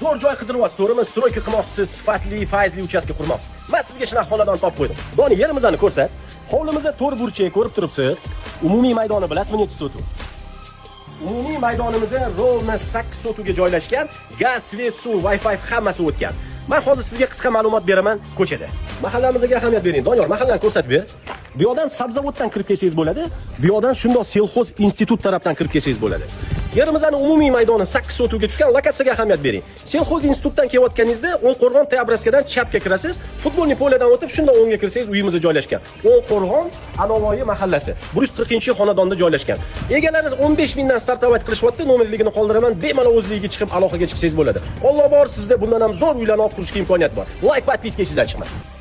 zo'r joy qidiryapsiz, to'g'rimi? Stroyka qilmoqchisiz, sifatli, fayzli uchastka qurmoqchisiz. Men sizga shunaqa xonadon topib qo'ydim. Doni, yerimizni ko'rsat. Hovlimizda 4 burchak ko'rib turibsiz. Umumiy maydoni bilasizmi necha sotuv? Umumiy maydonimizda rovna 8 sotuvga joylashgan, gaz, svet, suv, Wi-Fi hammasi o'tgan. Men hozir sizga qisqa ma'lumot beraman ko'chada. Mahallamizga ahamiyat bering. Doniyor, mahallani ko'rsatib ber. Bu yoqdan sabzavoddan kirib kelsangiz bo'ladi. Bu yoqdan shundoq selxoz institut tarafdan kirib kelsangiz bo'ladi. Yerimizning umumiy maydoni 8 sotuvga tushgan, lokatsiyaga ahamiyat bering. Selxoz institutdan kelayotganingizda O'nqo'rg'on Teabraskadan chapga kirasiz, futbolni polidan o'tib shundan o'ngga kirsangiz uyimizga joylashgan. O'nqo'rg'on Anovoyi mahallasi 140-xonadonda joylashgan. Egalariz 15 mingdan startovat qilishyapti. Nomerligini qoldiraman, bemalol o'zligiga chiqib aloqaga chiqsangiz bo'ladi. Alloh bor, sizda bundan ham zo'r uylarni olib qurishga imkoniyat bor. Like, podpiska sizdan chiqmasin.